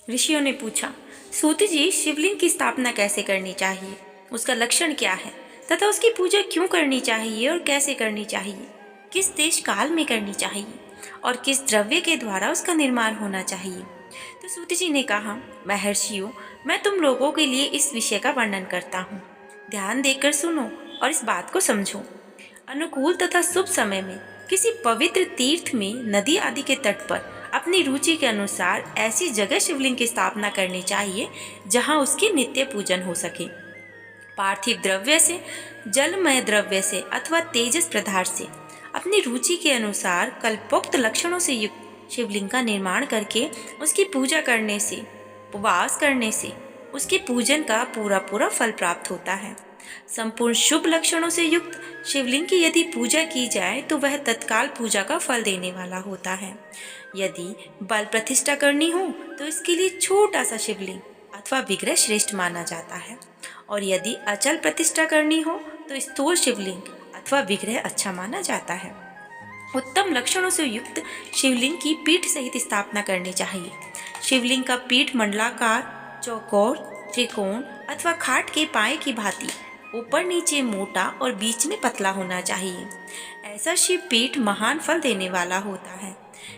ऋषियों ने पूछा, सूत जी, शिवलिंग की स्थापना कैसे करनी चाहिए, उसका लक्षण क्या है तथा उसकी पूजा क्यों करनी चाहिए और कैसे करनी चाहिए, किस देश काल में करनी चाहिए और किस द्रव्य के द्वारा उसका निर्माण होना चाहिए। तो सूत जी ने कहा, महर्षियों, मैं तुम लोगों के लिए इस विषय का वर्णन करता हूँ। ध्यान देकर सुनो और इस बात को समझो। अनुकूल तथा शुभ समय में किसी पवित्र तीर्थ में, नदी आदि के तट पर अपनी रुचि के अनुसार ऐसी जगह शिवलिंग की स्थापना करनी चाहिए जहां उसकी नित्य पूजन हो सके। पार्थिव द्रव्य से, जलमय द्रव्य से अथवा तेजस पदार्थ से अपनी रुचि के अनुसार कल्पोक्त लक्षणों से युक्त शिवलिंग का निर्माण करके उसकी पूजा करने से, उपवास करने से उसके पूजन का पूरा पूरा फल प्राप्त होता है। संपूर्ण शुभ लक्षणों से युक्त शिवलिंग की यदि पूजा की जाए तो वह तत्काल पूजा का फल देने वाला होता है। यदि बल प्रतिष्ठा करनी हो तो इसके लिए छोटा सा शिवलिंग अथवा विग्रह श्रेष्ठ माना जाता है, और यदि अचल प्रतिष्ठा करनी हो तो स्थूल शिवलिंग अथवा विग्रह अच्छा माना जाता है। उत्तम लक्षणों से युक्त शिवलिंग की पीठ सहित स्थापना करनी चाहिए। शिवलिंग का पीठ मंडलाकार, चौकोर, त्रिकोण अथवा खाट के पाए की भांति ऊपर नीचे मोटा और बीच में पतला होना चाहिए। ऐसा शिव पीठ महान फल देने वाला होता है।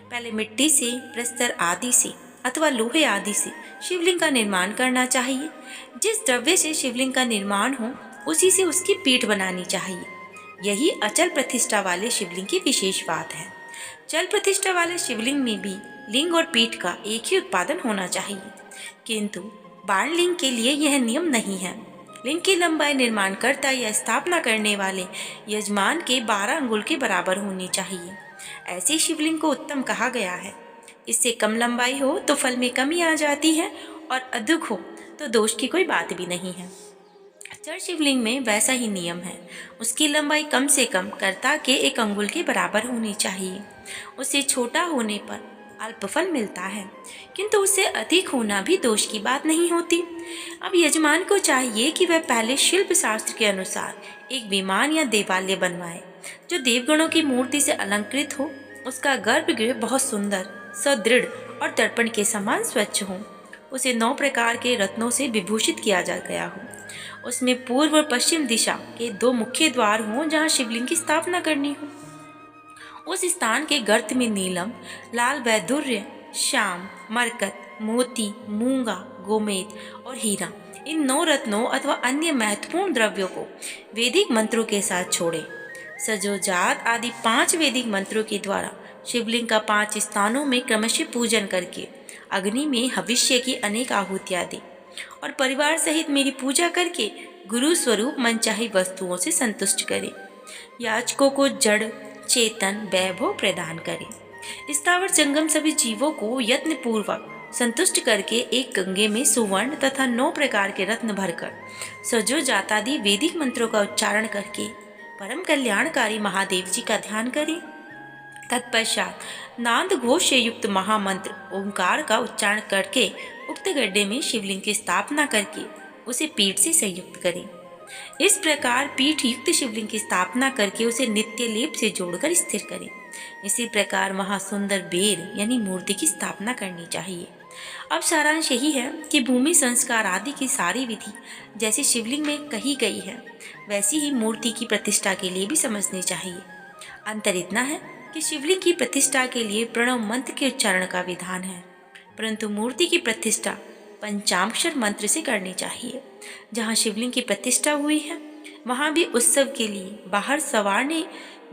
पहले मिट्टी से, प्रस्तर आदि से अथवा लोहे आदि से शिवलिंग का निर्माण करना चाहिए। जिस द्रव्य से शिवलिंग का निर्माण हो उसी से उसकी पीठ बनानी चाहिए। यही अचल प्रतिष्ठा वाले शिवलिंग की विशेष बात है। चल प्रतिष्ठा वाले शिवलिंग में भी लिंग और पीठ का एक ही उत्पादन होना चाहिए, किंतु बाण लिंग के लिए यह नियम नहीं है। लिंग की लंबाई निर्माणकर्ता या स्थापना करने वाले यजमान के 12 अंगुल के बराबर होनी चाहिए। ऐसे शिवलिंग को उत्तम कहा गया है। इससे कम लंबाई हो तो फल में कमी आ जाती है और अधिक हो तो दोष की कोई बात भी नहीं है। जड़ शिवलिंग में वैसा ही नियम है। उसकी लंबाई कम से कम कर्ता के 1 अंगुल के बराबर होनी चाहिए। उससे छोटा होने पर अल्प फल मिलता है, किंतु उससे अधिक होना भी दोष की बात नहीं होती। अब यजमान को चाहिए कि वह पहले शिल्प शास्त्र के अनुसार एक विमान या देवालय बनवाए जो देवगणों की मूर्ति से अलंकृत हो। उसका गर्भगृह बहुत सुंदर, सुदृढ़ और दर्पण के समान स्वच्छ हो। उसे 9 प्रकार के रत्नों से विभूषित किया जा गया हो। उसमें पूर्व और पश्चिम दिशा के 2 मुख्य द्वार हों जहाँ शिवलिंग की स्थापना करनी हो। उस स्थान के गर्त में नीलम, लाल वैदुर्य, श्याम, मरकत, मोती, मूंगा, गोमेद और हीरा, इन 9 रत्नों अथवा अन्य महत्वपूर्ण द्रव्यों को वैदिक मंत्रों के साथ छोड़े। सजोजात आदि 5 वैदिक मंत्रों के द्वारा शिवलिंग का 5 स्थानों में क्रमशः पूजन करके अग्नि में हविष्य की अनेक आहुतियां दी और परिवार सहित मेरी पूजा करके गुरु स्वरूप मनचाही वस्तुओं से संतुष्ट करे। याचकों को जड़ चेतन वैभव प्रदान करे। स्थावर जंगम सभी जीवों को यत्न पूर्वक संतुष्ट करके एक गंगे में सुवर्ण तथा 9 प्रकार के रत्न भरकर सजो जातादि वैदिक मंत्रों का उच्चारण करके परम कल्याणकारी महादेव जी का ध्यान करें। तत्पश्चात नाद घोष से युक्त महामंत्र ओंकार का उच्चारण करके उक्त गड्ढे में शिवलिंग की स्थापना करके उसे पीठ से संयुक्त करें। इस प्रकार पीठ युक्त शिवलिंग की स्थापना करके उसे नित्य लेप से जोड़कर स्थिर करें। इसी प्रकार महासुंदर बेर यानी मूर्ति की स्थापना करनी चाहिए। अब सारांश यही है कि भूमि संस्कार आदि की सारी विधि जैसे शिवलिंग में कही गई है वैसी ही मूर्ति की प्रतिष्ठा के लिए भी समझनी चाहिए। अंतर इतना है कि शिवलिंग की प्रतिष्ठा के लिए प्रणव मंत्र के उच्चारण का विधान है, परंतु मूर्ति की प्रतिष्ठा पंचाक्षर मंत्र से करनी चाहिए। जहाँ शिवलिंग की प्रतिष्ठा हुई है वहाँ भी उत्सव के लिए बाहर सवारने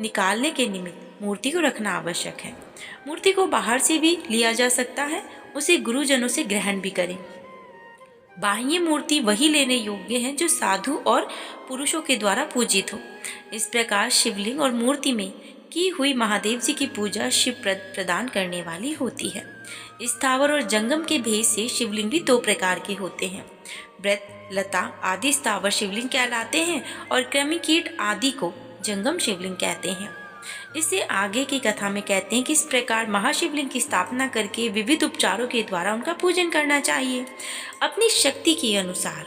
निकालने के निमित्त मूर्ति को रखना आवश्यक है। मूर्ति को बाहर से भी लिया जा सकता है, उसे गुरुजनों से ग्रहण भी करें। बाह्य मूर्ति वही लेने योग्य है जो साधु और पुरुषों के द्वारा पूजित हो। इस प्रकार शिवलिंग और मूर्ति में की हुई महादेव जी की पूजा शिव प्रदान करने वाली होती है। स्थावर और जंगम के भेद से शिवलिंग भी 2 प्रकार के होते हैं। व्रत, लता आदि स्थावर शिवलिंग कहलाते हैं और कृमि कीट आदि को जंगम शिवलिंग कहते हैं। इससे आगे की कथा में कहते हैं कि इस प्रकार महाशिवलिंग की स्थापना करके विविध उपचारों के द्वारा उनका पूजन करना चाहिए। अपनी शक्ति के अनुसार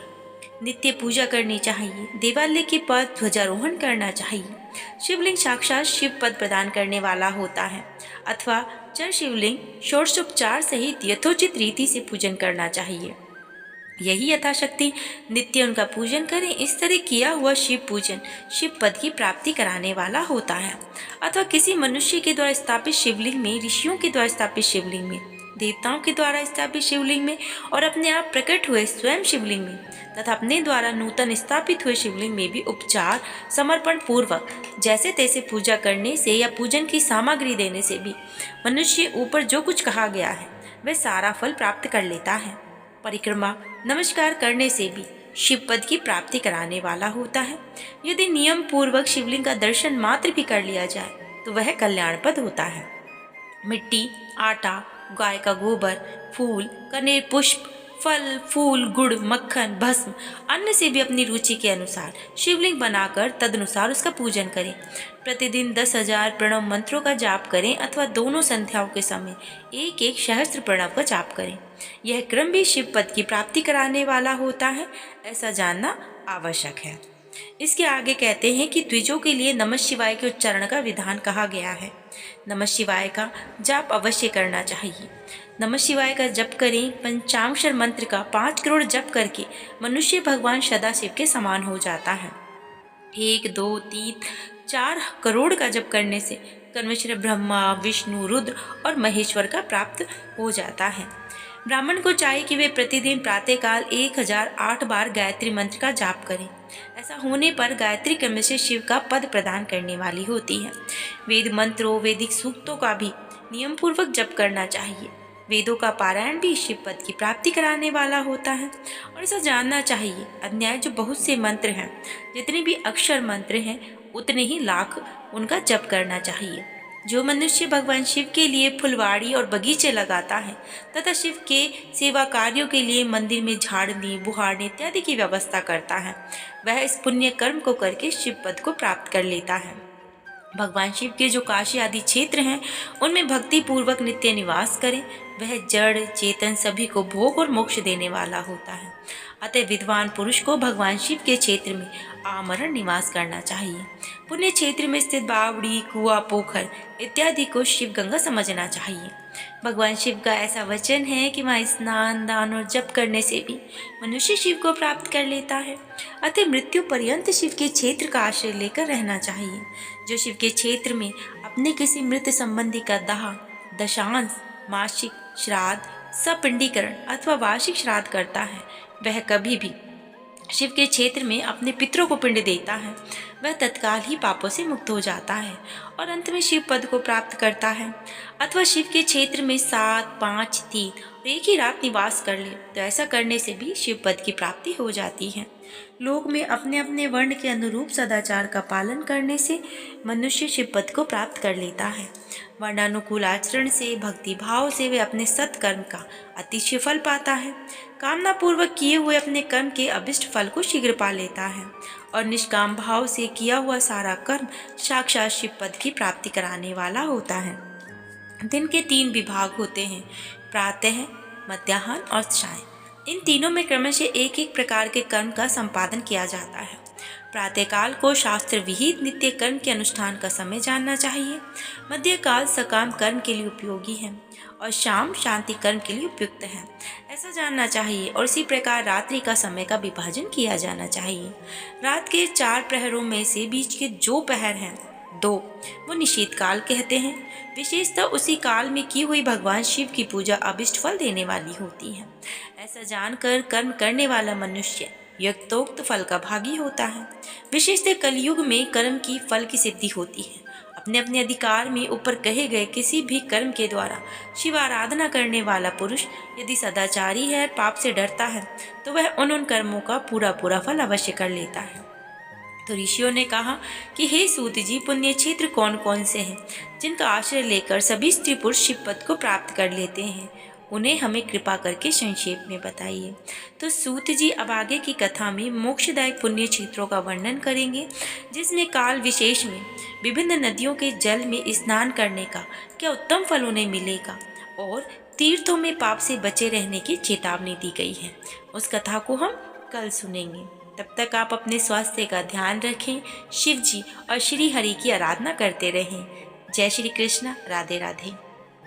नित्य पूजा करनी चाहिए। देवालय के पास ध्वजारोहण करना चाहिए। शिवलिंग साक्षात शिव पद प्रदान करने वाला होता है, अथवा जड़ शिवलिंग षोडशोपचार सहित यथोचित रीति से पूजन करना चाहिए। यही यथाशक्ति नित्य उनका पूजन करें। इस तरह किया हुआ शिव पूजन शिव पद की प्राप्ति कराने वाला होता है। अथवा किसी मनुष्य के द्वारा स्थापित शिवलिंग में, ऋषियों के द्वारा स्थापित शिवलिंग में, देवताओं के द्वारा स्थापित शिवलिंग में और अपने आप प्रकट हुए स्वयं शिवलिंग में तथा अपने द्वारा नूतन स्थापित हुए शिवलिंग में भी उपचार समर्पण पूर्वक जैसे तैसे पूजा करने से या पूजन की सामग्री देने से भी मनुष्य ऊपर जो कुछ कहा गया है वह सारा फल प्राप्त कर लेता है। परिक्रमा नमस्कार करने से भी शिव पद की प्राप्ति कराने वाला होता है। यदि नियम पूर्वक शिवलिंग का दर्शन मात्र भी कर लिया जाए तो वह कल्याणपद होता है। मिट्टी, आटा, गाय का गोबर, फूल, कनेर पुष्प, फल, फूल, गुड़, मक्खन, भस्म, अन्न से भी अपनी रुचि के अनुसार शिवलिंग बनाकर तदनुसार उसका पूजन करें। प्रतिदिन 10,000 प्रणव मंत्रों का जाप करें अथवा दोनों संध्याओं के समय 1-1 सहस्त्र प्रणव का जाप करें। यह क्रम भी शिव पद की प्राप्ति कराने वाला होता है, ऐसा जानना आवश्यक है। इसके आगे कहते हैं कि द्विजों के लिए नमः शिवाय के उच्चारण का विधान कहा गया है। नमः शिवाय का जाप अवश्य करना चाहिए। नमः शिवाय का जप करें। पंचाक्षर मंत्र का 5 करोड़ जप करके मनुष्य भगवान सदाशिव के समान हो जाता है। 1, 2, 3, 4 करोड़ का जप करने से कर्मश्वर ब्रह्मा, विष्णु, रुद्र और महेश्वर का प्राप्त हो जाता है। ब्राह्मण को चाहिए कि वे प्रतिदिन प्रातःकाल 1008 बार गायत्री मंत्र का जाप करें। ऐसा होने पर गायत्री क्रम से शिव का पद प्रदान करने वाली होती है। वेद मंत्रों, वैदिक सूक्तों का भी नियम पूर्वक जप करना चाहिए। वेदों का पारायण भी शिव पद की प्राप्ति कराने वाला होता है। और ऐसा जानना चाहिए, अन्याय जो बहुत से मंत्र हैं, जितने भी अक्षर मंत्र हैं, उतने ही लाख उनका जप करना चाहिए। जो मनुष्य भगवान शिव के लिए फुलवाड़ी और बगीचे लगाता है तथा शिव के सेवा कार्यों के लिए मंदिर में झाड़ने, बुहारने इत्यादि की व्यवस्था करता है, वह इस पुण्य कर्म को करके शिव पद को प्राप्त कर लेता है। भगवान शिव के जो काशी आदि क्षेत्र हैं, उनमें भक्ति पूर्वक नित्य निवास करें। वह जड़ चेतन सभी को भोग और मोक्ष देने वाला होता है। अतः विद्वान पुरुष को भगवान शिव के क्षेत्र में आमरण निवास करना चाहिए। पुण्य क्षेत्र में स्थित बावड़ी, कुआं, पोखर इत्यादि को शिव गंगा समझना चाहिए। भगवान शिव का ऐसा वचन है कि वहाँ स्नान, दान और जप करने से भी मनुष्य शिव को प्राप्त कर लेता है। अतः मृत्यु पर्यंत शिव के क्षेत्र का आश्रय लेकर रहना चाहिए। जो शिव के क्षेत्र में अपने किसी मृत संबंधी का दाह, दशांश, मासिक श्राद्ध, सपिंडीकरण अथवा वार्षिक श्राद्ध करता है, वह कभी भी शिव के क्षेत्र में अपने पितरों को पिंड देता है, वह तत्काल ही पापों से मुक्त हो जाता है और अंत में शिव पद को प्राप्त करता है। अथवा शिव के क्षेत्र में 7, 5, 3 और एक ही रात निवास कर ले तो ऐसा करने से भी शिव पद की प्राप्ति हो जाती है। लोक में अपने अपने वर्ण के अनुरूप सदाचार का पालन करने से मनुष्य शिव पद को प्राप्त कर लेता है। वर्णानुकूल आचरण से, भक्ति भाव से वे अपने सत्कर्म का अतिशय फल पाता है। कामना पूर्वक किए हुए अपने कर्म के अभिष्ट फल को शीघ्र पा लेता है और निष्काम भाव से किया हुआ सारा कर्म साक्षात शिव पद की प्राप्ति कराने वाला होता है। दिन के 3 विभाग होते हैं, प्रातः, मध्याह्न और सायं। इन तीनों में क्रमशः एक एक प्रकार के कर्म का संपादन किया जाता है। प्रातःकाल को शास्त्र विहित नित्य कर्म के अनुष्ठान का समय जानना चाहिए। मध्यकाल सकाम कर्म के लिए उपयोगी है और शाम शांति कर्म के लिए उपयुक्त है, ऐसा जानना चाहिए। और इसी प्रकार रात्रि का समय का विभाजन किया जाना चाहिए। रात के 4 प्रहरों में से बीच के जो प्रहर हैं 2, वो निषेध काल कहते हैं। विशेषतः उसी काल में की हुई भगवान शिव की पूजा अभिष्ट फल देने वाली होती है। ऐसा जानकर कर्म करने वाला मनुष्य यथोक्त फल का भागी होता है। विशेषतः कलयुग में कर्म की फल की सिद्धि होती है। अपने अपने अधिकार में ऊपर कहे गए किसी भी कर्म के द्वारा शिव आराधना करने वाला पुरुष यदि सदाचारी है, पाप से डरता है, तो वह उन कर्मों का पूरा फल अवश्य कर लेता है। तो ऋषियों ने कहा कि हे सूत जी, पुण्य क्षेत्र कौन कौन से हैं जिनका आश्रय लेकर सभी स्त्री पुरुष शिव पद को प्राप्त कर लेते हैं, उन्हें हमें कृपा करके संक्षेप में बताइए। तो सूत जी अब आगे की कथा में मोक्षदायक पुण्य क्षेत्रों का वर्णन करेंगे, जिसमें काल विशेष में विभिन्न नदियों के जल में स्नान करने का क्या उत्तम फल उन्हें मिलेगा और तीर्थों में पाप से बचे रहने की चेतावनी दी गई है। उस कथा को हम कल सुनेंगे। तब तक आप अपने स्वास्थ्य का ध्यान रखें, शिव जी और श्री हरि की आराधना करते रहें। जय श्री कृष्ण। राधे राधे।